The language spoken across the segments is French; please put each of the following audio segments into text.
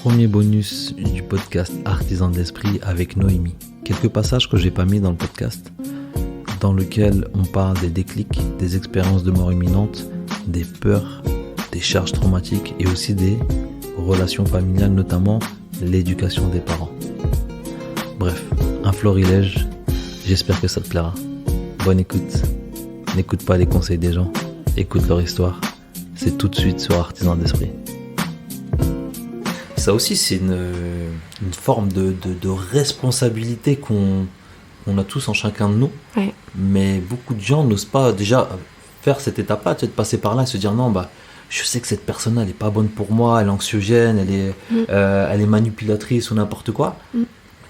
premier bonus du podcast Artisan d'Esprit avec Noémie. Quelques passages que j'ai pas mis dans le podcast, dans lequel on parle des déclics, des expériences de mort imminente, des peurs, des charges traumatiques et aussi des relations familiales, notamment l'éducation des parents. Bref, un florilège, j'espère que ça te plaira. Bonne écoute, n'écoute pas les conseils des gens, écoute leur histoire, c'est tout de suite sur Artisan d'Esprit. Ça aussi, c'est une forme de responsabilité qu'on a tous en chacun de nous. Ouais. Mais beaucoup de gens n'osent pas déjà faire cette étape-là, de passer par là et se dire non, je sais que cette personne-là, elle n'est pas bonne pour moi, elle est anxiogène, elle est manipulatrice ou n'importe quoi.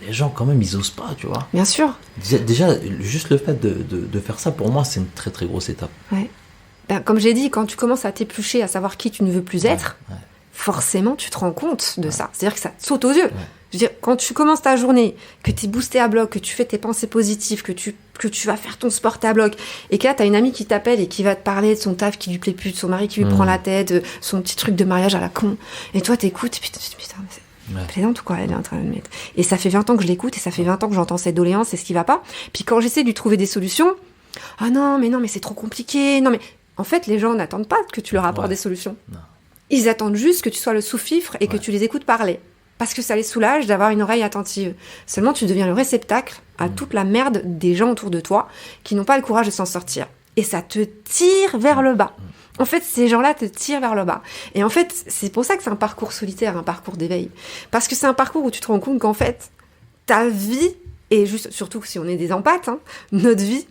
Les gens, quand même, ils n'osent pas, tu vois. Bien sûr. Déjà, juste le fait de faire ça, pour moi, c'est une très, très grosse étape. Ouais. Comme j'ai dit, quand tu commences à t'éplucher, à savoir qui tu ne veux plus être, forcément, tu te rends compte de ça. C'est-à-dire que ça te saute aux yeux. Ouais. Je veux dire, quand tu commences ta journée, que tu es boosté à bloc, que tu fais tes pensées positives, que tu vas faire ton sport à bloc, et que là, tu as une amie qui t'appelle et qui va te parler de son taf qui lui plaît plus, de son mari qui lui prend la tête, son petit truc de mariage à la con, et toi, t'écoutes, et puis tu te dis, putain, mais c'est plaisante ou quoi, elle est en train de me mettre. Et ça fait 20 ans que je l'écoute, et ça fait 20 ans que j'entends cette doléance, c'est ce qui va pas. Puis quand j'essaie de lui trouver des solutions, ah non, mais c'est trop compliqué, non, mais en fait, les gens n'attendent pas que tu leur apportes des solutions. Non. Ils attendent juste que tu sois le sous-fifre et que tu les écoutes parler. Parce que ça les soulage d'avoir une oreille attentive. Seulement, tu deviens le réceptacle à toute la merde des gens autour de toi qui n'ont pas le courage de s'en sortir. Et ça te tire vers le bas. En fait, ces gens-là te tirent vers le bas. Et en fait, c'est pour ça que c'est un parcours solitaire, un parcours d'éveil. Parce que c'est un parcours où tu te rends compte qu'en fait, ta vie, et juste, surtout si on est des empathes, notre vie,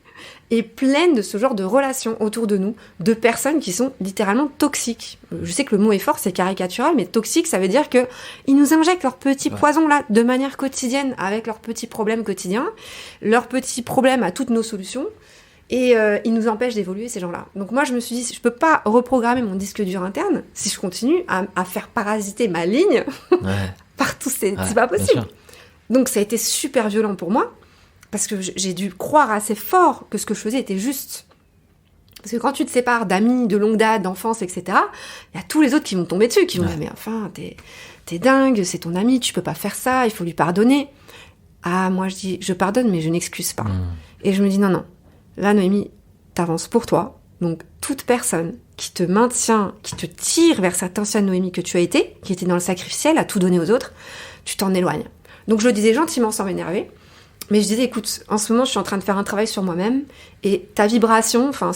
est pleine de ce genre de relations autour de nous, de personnes qui sont littéralement toxiques. Je sais que le mot est fort, c'est caricatural, mais toxique, ça veut dire que ils nous injectent leurs petits poisons là, de manière quotidienne, avec leurs petits problèmes quotidiens, leurs petits problèmes à toutes nos solutions, et ils nous empêchent d'évoluer, ces gens-là. Donc moi, je me suis dit, je peux pas reprogrammer mon disque dur interne si je continue à faire parasiter ma ligne par tous ces... c'est pas possible. Donc ça a été super violent pour moi, parce que j'ai dû croire assez fort que ce que je faisais était juste. Parce que quand tu te sépares d'amis de longue date, d'enfance, etc., il y a tous les autres qui vont tomber dessus, qui vont dire, mais enfin, t'es dingue, c'est ton ami, tu peux pas faire ça, il faut lui pardonner. Ah, moi je dis, je pardonne, mais je n'excuse pas. Et je me dis, non, là Noémie, t'avances pour toi. Donc toute personne qui te maintient, qui te tire vers cette ancienne Noémie que tu as été, qui était dans le sacrificiel, à tout donner aux autres, tu t'en éloignes. Donc je le disais gentiment sans m'énerver. Mais je disais, écoute, en ce moment, je suis en train de faire un travail sur moi-même, et ta vibration, enfin,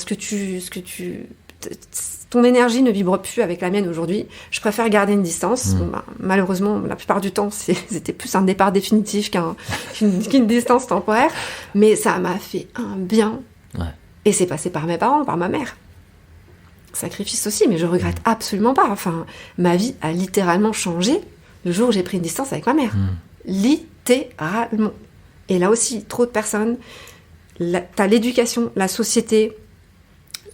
ton énergie ne vibre plus avec la mienne aujourd'hui. Je préfère garder une distance. Bon, malheureusement, la plupart du temps, c'était plus un départ définitif qu'une distance temporaire. Mais ça m'a fait un bien. Ouais. Et c'est passé par mes parents, par ma mère. Sacrifice aussi, mais je regrette absolument pas. Enfin, ma vie a littéralement changé le jour où j'ai pris une distance avec ma mère. Littéralement. Et là aussi, trop de personnes, t'as l'éducation, la société,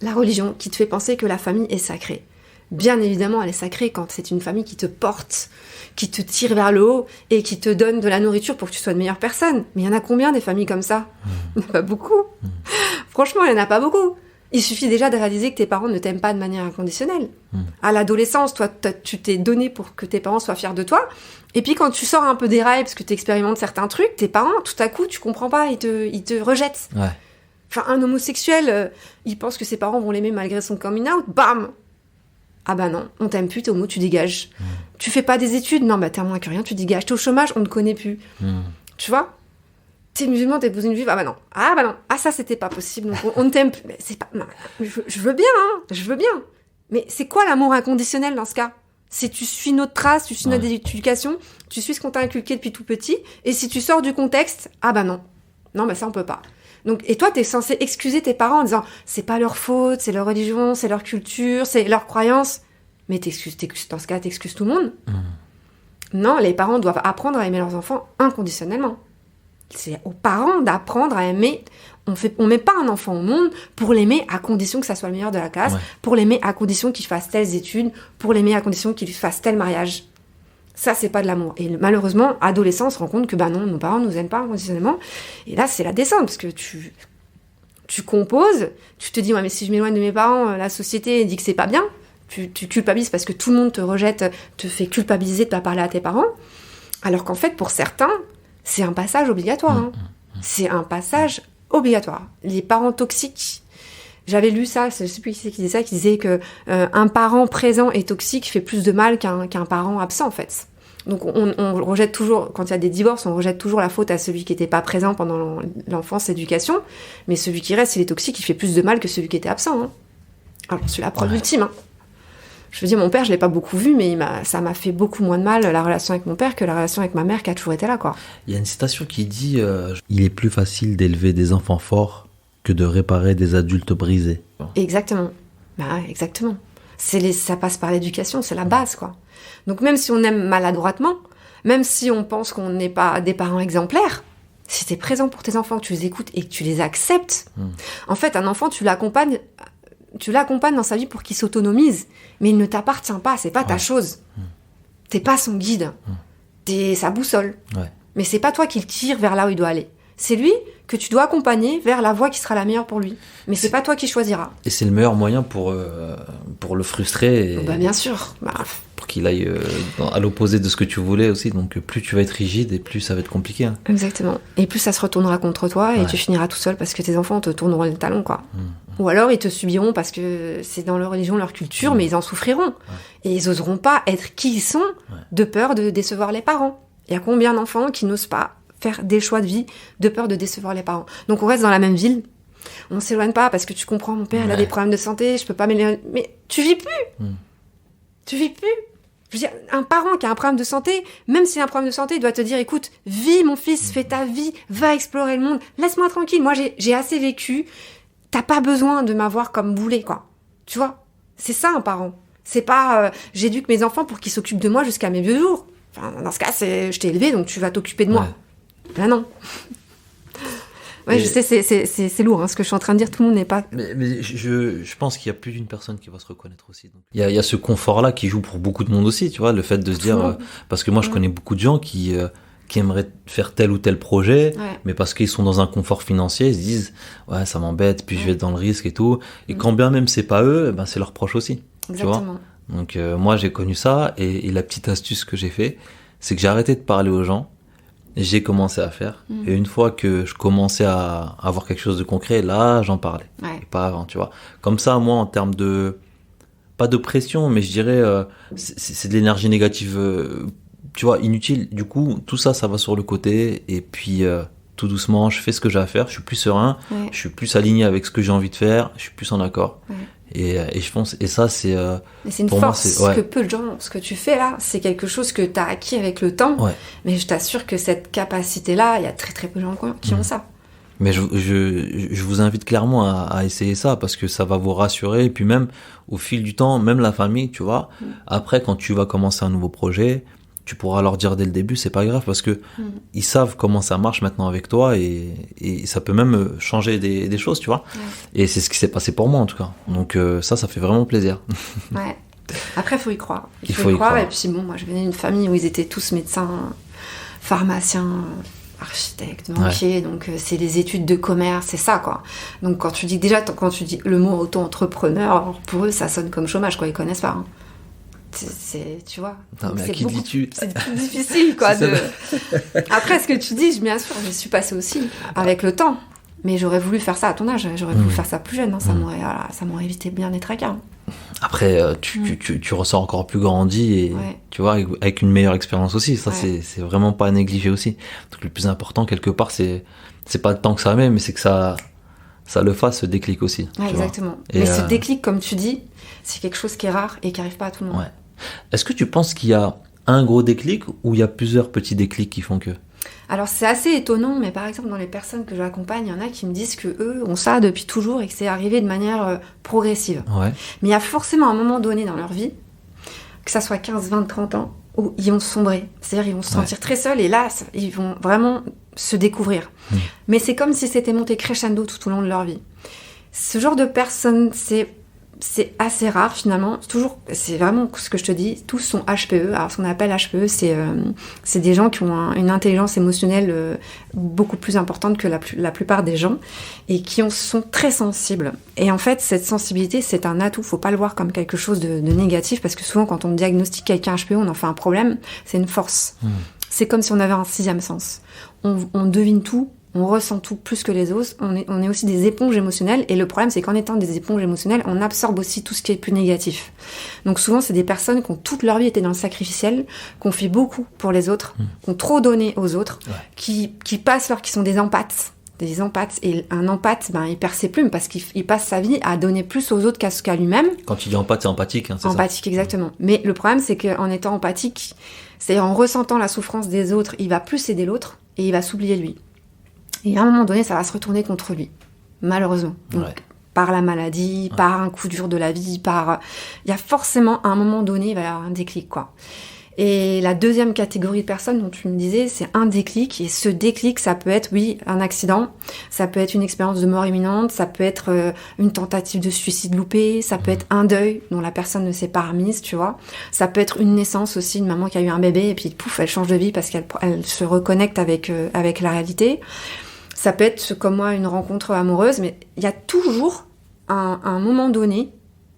la religion qui te fait penser que la famille est sacrée. Bien évidemment, elle est sacrée quand c'est une famille qui te porte, qui te tire vers le haut et qui te donne de la nourriture pour que tu sois une meilleure personne. Mais il y en a combien des familles comme ça ? Il n'y en a pas beaucoup. Franchement, il n'y en a pas beaucoup. Il suffit déjà de réaliser que tes parents ne t'aiment pas de manière inconditionnelle. À l'adolescence, toi, tu t'es donné pour que tes parents soient fiers de toi. Et puis quand tu sors un peu des rails, parce que tu expérimentes certains trucs, tes parents, tout à coup, tu comprends pas, ils te rejettent. Ouais. Enfin, un homosexuel, il pense que ses parents vont l'aimer malgré son coming out, bam ! Ah bah non, on t'aime plus, t'es homo, tu dégages. Tu fais pas des études, non, bah t'es moins que rien, tu dégages. T'es au chômage, on ne connaît plus. Tu vois ? T'es musulman, t'es épousé une juive, ah bah non, ah ça c'était pas possible, donc on ne t'aime plus. Mais c'est pas, non, je veux bien, je veux bien. Mais c'est quoi l'amour inconditionnel dans ce cas ? C'est tu suis notre trace, tu suis notre éducation, tu suis ce qu'on t'a inculqué depuis tout petit, et si tu sors du contexte, ah bah non, bah ça on peut pas. Donc, et toi t'es censé excuser tes parents en disant, c'est pas leur faute, c'est leur religion, c'est leur culture, c'est leur croyance, mais dans ce cas t'excuses tout le monde. Non, les parents doivent apprendre à aimer leurs enfants inconditionnellement. C'est aux parents d'apprendre à aimer. On met pas un enfant au monde pour l'aimer à condition que ça soit le meilleur de la classe, pour l'aimer à condition qu'il fasse telles études, pour l'aimer à condition qu'il fasse tel mariage. Ça, c'est pas de l'amour. Et malheureusement, adolescent, on se rend compte que non, nos parents nous aiment pas inconditionnellement. Et là, c'est la descente, parce que tu composes, tu te dis, ouais, mais si je m'éloigne de mes parents, la société dit que c'est pas bien. tu culpabilises parce que tout le monde te rejette, te fait culpabiliser de pas parler à tes parents, alors qu'en fait, pour certains, c'est un passage obligatoire. Hein. C'est un passage obligatoire. Les parents toxiques, j'avais lu ça, je sais plus qui c'est qui disait ça, qui disait que un parent présent et toxique fait plus de mal qu'un parent absent, en fait. Donc on rejette toujours, quand il y a des divorces, on rejette toujours la faute à celui qui n'était pas présent pendant l'enfance, l'éducation, mais celui qui reste, s'il est toxique, il fait plus de mal que celui qui était absent. Hein. Alors c'est la preuve ultime. Hein. Je veux dire, mon père, je l'ai pas beaucoup vu, mais ça m'a fait beaucoup moins de mal, la relation avec mon père, que la relation avec ma mère qui a toujours été là, quoi. Il y a une citation qui dit il est plus facile d'élever des enfants forts que de réparer des adultes brisés. Exactement. Bah, exactement. Ça passe par l'éducation, c'est la base, quoi. Donc même si on aime maladroitement, même si on pense qu'on n'est pas des parents exemplaires, si tu es présent pour tes enfants, que tu les écoutes et que tu les acceptes, en fait, un enfant, tu l'accompagnes dans sa vie pour qu'il s'autonomise, mais il ne t'appartient pas, c'est pas ta chose. T'es pas son guide, t'es sa boussole. Ouais. Mais c'est pas toi qui le tire vers là où il doit aller. C'est lui que tu dois accompagner vers la voie qui sera la meilleure pour lui. Mais c'est pas toi qui choisiras. Et c'est le meilleur moyen pour le frustrer. Et bien sûr. Pour qu'il aille à l'opposé de ce que tu voulais aussi. Donc plus tu vas être rigide et plus ça va être compliqué. Hein. Exactement. Et plus ça se retournera contre toi et tu finiras tout seul parce que tes enfants te tourneront le talon, quoi. Ou alors ils te subiront parce que c'est dans leur religion, leur culture, mais ils en souffriront. Et ils oseront pas être qui ils sont de peur de décevoir les parents. Il y a combien d'enfants qui n'osent pas faire des choix de vie de peur de décevoir les parents. Donc on reste dans la même ville, on s'éloigne pas parce que tu comprends, mon père il a des problèmes de santé, je peux pas m'éloigner. Mais tu vis plus. Tu vis plus. Je veux dire, un parent qui a un problème de santé, même s'il a un problème de santé, il doit te dire, écoute, vis mon fils, fais ta vie, va explorer le monde, laisse-moi tranquille, moi j'ai assez vécu, t'as pas besoin de m'avoir comme boulet, quoi. Tu vois, c'est ça un parent. C'est pas j'éduque mes enfants pour qu'ils s'occupent de moi jusqu'à mes vieux jours. Enfin, dans ce cas, c'est je t'ai élevé, donc tu vas t'occuper de moi. Ben non. Ouais, je sais, c'est lourd, hein, ce que je suis en train de dire, tout le monde n'est pas... Mais je pense qu'il y a plus d'une personne qui va se reconnaître aussi. Donc. Il y a ce confort-là qui joue pour beaucoup de monde aussi, tu vois, le fait de se dire... parce que moi, je connais beaucoup de gens qui aimeraient faire tel ou tel projet, mais parce qu'ils sont dans un confort financier, ils se disent « Ouais, ça m'embête, puis je vais être dans le risque et tout. » Et quand bien même c'est pas eux, ben, c'est leurs proches aussi. Exactement. Tu vois. Donc moi, j'ai connu ça, et la petite astuce que j'ai fait, c'est que j'ai arrêté de parler aux gens. J'ai commencé à faire. Et une fois que je commençais à avoir quelque chose de concret, là, j'en parlais. Et pas avant, tu vois. Comme ça, moi, en termes de... Pas de pression, mais je dirais... c'est de l'énergie négative, tu vois, inutile. Du coup, tout ça, ça va sur le côté. Et puis, tout doucement, je fais ce que j'ai à faire. Je suis plus serein. Je suis plus aligné avec ce que j'ai envie de faire. Je suis plus en accord. Et je pense... Et ça, c'est... Mais c'est une force que peu de gens... Ce que tu fais là, c'est quelque chose que tu as acquis avec le temps. Mais je t'assure que cette capacité-là, il y a très très peu de gens qui ont ça. Mais je vous invite clairement à essayer ça, parce que ça va vous rassurer. Et puis même, au fil du temps, même la famille, tu vois, après, quand tu vas commencer un nouveau projet, tu pourras leur dire dès le début, c'est pas grave, parce que ils savent comment ça marche maintenant avec toi, et ça peut même changer des choses, tu vois. Et c'est ce qui s'est passé pour moi, en tout cas. Donc ça fait vraiment plaisir. Après, il faut y croire. Il faut y croire. Et puis bon, moi, je venais d'une famille où ils étaient tous médecins, pharmaciens, architectes, banquiers, donc c'est des études de commerce, c'est ça, quoi. Donc quand tu dis le mot auto-entrepreneur, pour eux, ça sonne comme chômage, quoi. Ils connaissent pas. Hein. Tu vois. Non, mais à qui dis-tu ? C'est plus difficile, quoi. Après, ce que tu dis, bien sûr, je suis passée aussi avec le temps. Mais j'aurais voulu faire ça à ton âge. J'aurais voulu faire ça plus jeune. Hein. Ça m'aurait évité bien des tracas. Après, tu ressors encore plus grandi et tu vois, avec une meilleure expérience aussi. Ça, c'est vraiment pas à négliger aussi. Donc, le plus important, quelque part, c'est pas le temps que ça met, mais c'est que ça le fasse, ce déclic aussi. Exactement. Mais ce déclic, comme tu dis, c'est quelque chose qui est rare et qui arrive pas à tout le monde. Est-ce que tu penses qu'il y a un gros déclic ou il y a plusieurs petits déclics qui font que... Alors c'est assez étonnant, mais par exemple dans les personnes que j'accompagne, il y en a qui me disent que eux ont ça depuis toujours et que c'est arrivé de manière progressive. Mais il y a forcément un moment donné dans leur vie, que ça soit 15, 20, 30 ans, où ils vont sombrer. C'est-à-dire ils vont se sentir très seuls et là, ils vont vraiment se découvrir. Mais c'est comme si c'était monté crescendo tout au long de leur vie. Ce genre de personnes, c'est c'est assez rare finalement. C'est vraiment ce que je te dis, tous sont HPE. Alors ce qu'on appelle HPE, c'est des gens qui ont une intelligence émotionnelle beaucoup plus importante que la plupart des gens et qui sont très sensibles. Et en fait, cette sensibilité, c'est un atout. Faut pas le voir comme quelque chose de négatif parce que souvent, quand on diagnostique quelqu'un HPE, on en fait un problème. C'est une force. C'est comme si on avait un sixième sens. On devine tout. On ressent tout plus que les autres. On est aussi des éponges émotionnelles. Et le problème, c'est qu'en étant des éponges émotionnelles, on absorbe aussi tout ce qui est plus négatif. Donc souvent, c'est des personnes qui ont toute leur vie été dans le sacrificiel, qui ont fait beaucoup pour les autres, qui ont trop donné aux autres, qui passent qui sont des empathes. Des empathes. Et un empathe, il perd ses plumes parce qu'il passe sa vie à donner plus aux autres qu'à lui-même. Quand tu dis empathe, c'est empathique, hein, c'est empathique, ça. Exactement. Mais le problème, c'est qu'en étant empathique, c'est-à-dire en ressentant la souffrance des autres, il va plus aider l'autre et il va s'oublier lui. Et à un moment donné, ça va se retourner contre lui, malheureusement. Donc, par la maladie, par un coup dur de la vie, il y a forcément, à un moment donné, il va y avoir un déclic, quoi. Et la deuxième catégorie de personnes dont tu me disais, c'est un déclic. Et ce déclic, ça peut être, oui, un accident, ça peut être une expérience de mort imminente, ça peut être une tentative de suicide loupée, ça peut être un deuil dont la personne ne s'est pas remise, tu vois. Ça peut être une naissance aussi, une maman qui a eu un bébé, et puis pouf, elle change de vie parce qu'elle se reconnecte avec la réalité. Ça peut être, comme moi, une rencontre amoureuse, mais il y a toujours un moment donné,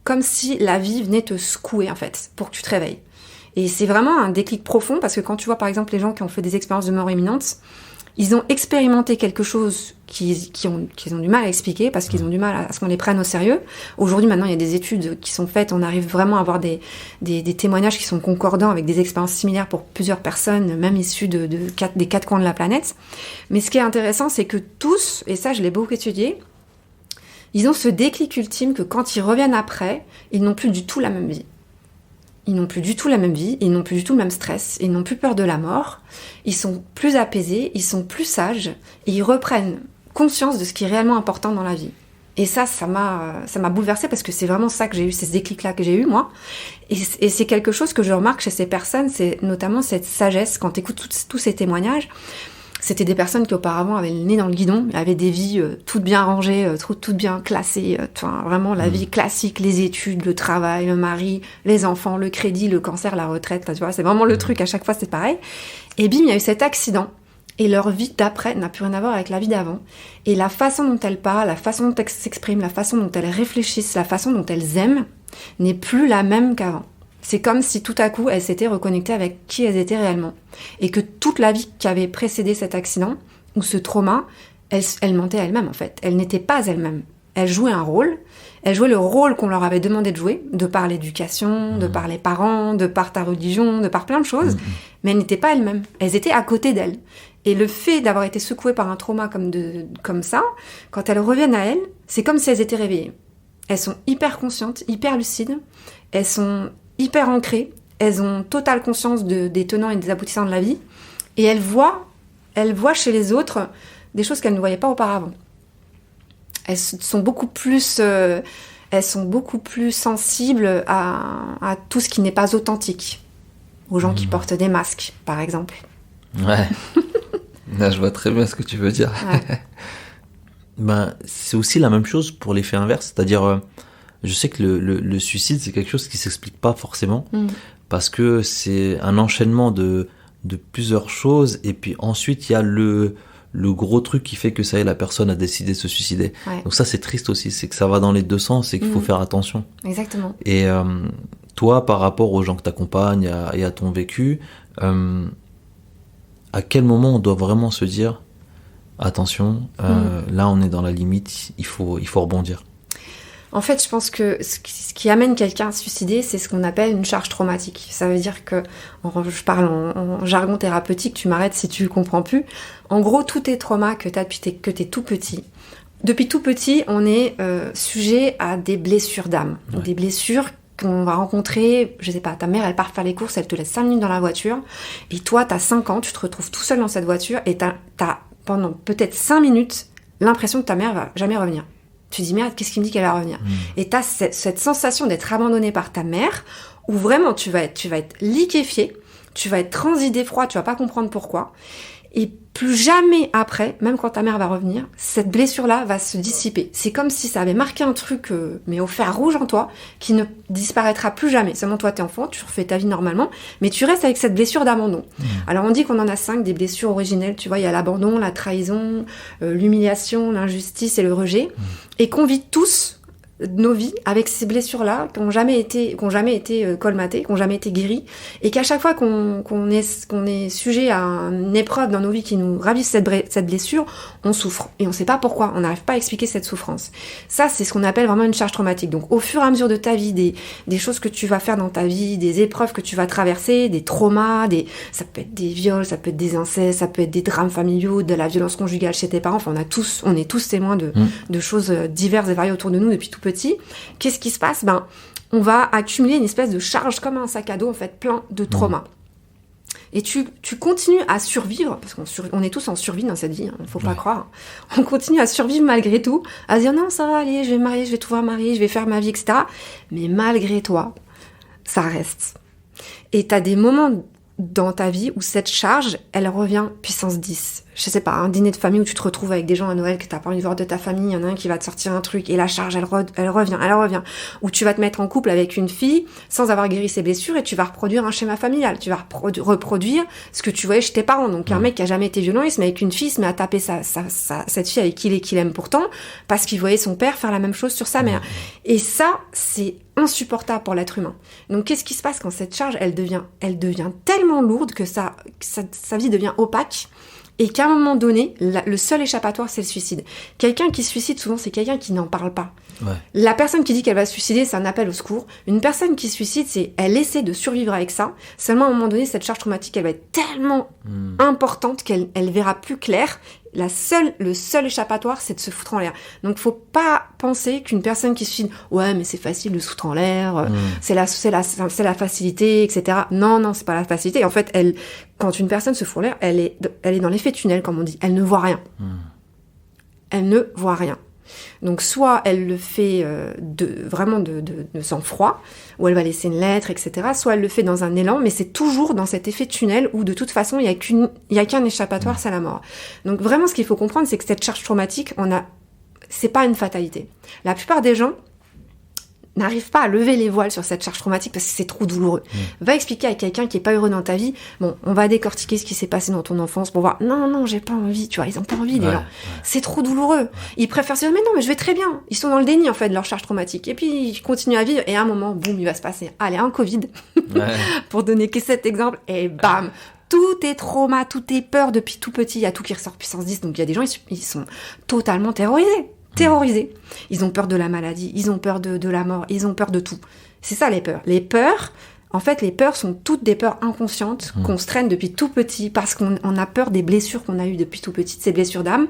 comme si la vie venait te secouer, en fait, pour que tu te réveilles. Et c'est vraiment un déclic profond, parce que quand tu vois, par exemple, les gens qui ont fait des expériences de mort imminente, ils ont expérimenté quelque chose qu'ils ont du mal à expliquer, parce qu'ils ont du mal à ce qu'on les prenne au sérieux. Aujourd'hui, maintenant, il y a des études qui sont faites, on arrive vraiment à avoir des témoignages qui sont concordants avec des expériences similaires pour plusieurs personnes, même issues des quatre coins de la planète. Mais ce qui est intéressant, c'est que tous, et ça je l'ai beaucoup étudié, ils ont ce déclic ultime que quand ils reviennent après, ils n'ont plus du tout la même vie. Ils n'ont plus du tout la même vie, ils n'ont plus du tout le même stress, ils n'ont plus peur de la mort, ils sont plus apaisés, ils sont plus sages, et ils reprennent conscience de ce qui est réellement important dans la vie. Et ça m'a bouleversée parce que c'est vraiment ça que j'ai eu, c'est ce déclic-là que j'ai eu, moi. Et c'est quelque chose que je remarque chez ces personnes, c'est notamment cette sagesse, quand tu écoutes tous ces témoignages. C'était des personnes qui auparavant avaient le nez dans le guidon, avaient des vies toutes bien rangées, toutes bien classées, vraiment la vie classique, les études, le travail, le mari, les enfants, le crédit, le cancer, la retraite, là, tu vois, c'est vraiment le truc, à chaque fois c'est pareil. Et bim, il y a eu cet accident, et leur vie d'après n'a plus rien à voir avec la vie d'avant. Et la façon dont elles parlent, la façon dont elles s'expriment, la façon dont elles réfléchissent, la façon dont elles aiment, n'est plus la même qu'avant. C'est comme si tout à coup, elles s'étaient reconnectées avec qui elles étaient réellement. Et que toute la vie qui avait précédé cet accident, ou ce trauma, elles mentaient elles-mêmes en fait. Elles n'étaient pas elles-mêmes. Elles jouaient un rôle. Elles jouaient le rôle qu'on leur avait demandé de jouer, de par l'éducation, de par les parents, de par ta religion, de par plein de choses. Mais elles n'étaient pas elles-mêmes. Elles étaient à côté d'elles. Et le fait d'avoir été secouées par un trauma comme ça, quand elles reviennent à elles, c'est comme si elles étaient réveillées. Elles sont hyper conscientes, hyper lucides. Elles sont hyper ancrées, elles ont totale conscience des tenants et des aboutissants de la vie, et elles voient chez les autres des choses qu'elles ne voyaient pas auparavant. Elles sont beaucoup plus sensibles à tout ce qui n'est pas authentique, aux gens qui portent des masques, par exemple. Ouais, là je vois très bien ce que tu veux dire. Ouais. C'est aussi la même chose pour l'effet inverse, c'est-à-dire... Je sais que le suicide, c'est quelque chose qui s'explique pas forcément, parce que c'est un enchaînement de plusieurs choses, et puis ensuite il y a le gros truc qui fait que ça y est, la personne a décidé de se suicider. Ouais. Donc ça, c'est triste aussi, c'est que ça va dans les deux sens, et qu'il faut faire attention. Exactement. Et toi, par rapport aux gens que t'accompagnes et à ton vécu, à quel moment on doit vraiment se dire attention, là on est dans la limite, il faut rebondir? En fait, je pense que ce qui amène quelqu'un à se suicider, c'est ce qu'on appelle une charge traumatique. Ça veut dire que, je parle en jargon thérapeutique, tu m'arrêtes si tu comprends plus. En gros, tous tes traumas que t'as depuis que t'es tout petit. Depuis tout petit, on est sujet à des blessures d'âme. Ouais. Des blessures qu'on va rencontrer, je sais pas, ta mère, elle part faire les courses, elle te laisse 5 minutes dans la voiture, et toi, t'as 5 ans, tu te retrouves tout seul dans cette voiture, et t'as pendant peut-être 5 minutes, l'impression que ta mère va jamais revenir. Tu dis, merde, qu'est-ce qui me dit qu'elle va revenir ? Et t'as cette sensation d'être abandonné par ta mère, où vraiment tu vas être liquéfié, tu vas être transi d'effroi, tu vas pas comprendre pourquoi. Et plus jamais après, même quand ta mère va revenir, cette blessure-là va se dissiper. C'est comme si ça avait marqué un truc, mais au fer rouge en toi, qui ne disparaîtra plus jamais. Seulement toi, t'es enfant, tu refais ta vie normalement, mais tu restes avec cette blessure d'abandon. Alors on dit qu'on en a 5, des blessures originelles. Tu vois, il y a l'abandon, la trahison, l'humiliation, l'injustice et le rejet. Et qu'on vit tous nos vies avec ces blessures-là qui n'ont jamais été colmatées, qui n'ont jamais été guéries, et qu'à chaque fois qu'on est sujet à une épreuve dans nos vies qui nous ravisse cette blessure, on souffre. Et on ne sait pas pourquoi, on n'arrive pas à expliquer cette souffrance. Ça, c'est ce qu'on appelle vraiment une charge traumatique. Donc au fur et à mesure de ta vie, des choses que tu vas faire dans ta vie, des épreuves que tu vas traverser, des traumas, ça peut être des viols, ça peut être des incestes, ça peut être des drames familiaux, de la violence conjugale chez tes parents, enfin on est tous témoins de choses diverses et variées autour de nous depuis tout petit. Qu'est-ce qui se passe ? On va accumuler une espèce de charge comme un sac à dos, en fait, plein de traumas. Et tu continues à survivre, parce qu'on est tous en survie dans cette vie, faut pas croire. On continue à survivre malgré tout, à dire non, ça va aller, je vais me marier, je vais trouver un mari, je vais faire ma vie, etc. Mais malgré toi, ça reste. Et t'as des moments dans ta vie où cette charge, elle revient puissance 10. Je sais pas, un dîner de famille où tu te retrouves avec des gens à Noël que t'as pas envie de voir de ta famille, il y en a un qui va te sortir un truc et la charge, elle revient. Ou tu vas te mettre en couple avec une fille sans avoir guéri ses blessures et tu vas reproduire un schéma familial. Tu vas reproduire ce que tu voyais chez tes parents. Donc un mec qui a jamais été violent, il se met avec une fille, il se met à taper cette fille avec qu'il aime pourtant parce qu'il voyait son père faire la même chose sur sa mère. Et ça, c'est insupportable pour l'être humain. Donc qu'est-ce qui se passe quand cette charge, elle devient tellement lourde que sa vie devient opaque et qu'à un moment donné, le seul échappatoire, c'est le suicide. Quelqu'un qui se suicide, souvent, c'est quelqu'un qui n'en parle pas. Ouais. La personne qui dit qu'elle va se suicider, c'est un appel au secours. Une personne qui se suicide, elle essaie de survivre avec ça. Seulement, à un moment donné, cette charge traumatique, elle va être tellement importante qu'elle verra plus clair. Le seul échappatoire, c'est de se foutre en l'air. Donc, faut pas penser qu'une personne qui se suicide, ouais, mais c'est facile de se foutre en l'air, c'est la facilité, etc. Non, c'est pas la facilité. En fait, quand une personne se fout en l'air, elle est dans l'effet tunnel, comme on dit. Elle ne voit rien. Elle ne voit rien. Donc, soit elle le fait vraiment de sang-froid, ou elle va laisser une lettre, etc. Soit elle le fait dans un élan, mais c'est toujours dans cet effet tunnel où, de toute façon, il y a qu'un échappatoire, c'est la mort. Donc, vraiment, ce qu'il faut comprendre, c'est que cette charge traumatique, c'est pas une fatalité. La plupart des gens n'arrive pas à lever les voiles sur cette charge traumatique parce que c'est trop douloureux. Va expliquer à quelqu'un qui est pas heureux dans ta vie, bon, on va décortiquer ce qui s'est passé dans ton enfance pour voir, non, j'ai pas envie, tu vois, ils ont pas envie, les gens. C'est trop douloureux. Ils préfèrent se dire, mais je vais très bien. Ils sont dans le déni, en fait, de leur charge traumatique. Et puis, ils continuent à vivre, et à un moment, boum, il va se passer, allez, un Covid, pour donner que cet exemple, et bam! Tout est trauma, tout est peur depuis tout petit, il y a tout qui ressort puissance 10, donc il y a des gens, ils sont totalement terrorisés. Ils ont peur de la maladie, ils ont peur de la mort, ils ont peur de tout. C'est ça les peurs. Les peurs sont toutes des peurs inconscientes qu'on se traîne depuis tout petit parce qu'on a peur des blessures qu'on a eues depuis tout petit, ces blessures d'âme.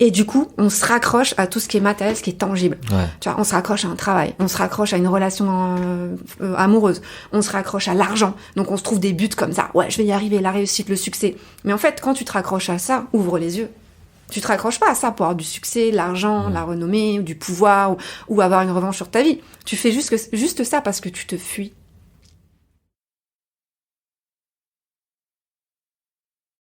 Et du coup, on se raccroche à tout ce qui est matériel, ce qui est tangible. Tu vois, on se raccroche à un travail, on se raccroche à une relation amoureuse, on se raccroche à l'argent. Donc on se trouve des buts comme ça. Ouais, je vais y arriver, la réussite, le succès. Mais en fait, quand tu te raccroches à ça, ouvre les yeux. Tu te raccroches pas à ça pour avoir du succès, de l'argent, la renommée, du pouvoir ou avoir une revanche sur ta vie. Tu fais juste ça parce que tu te fuis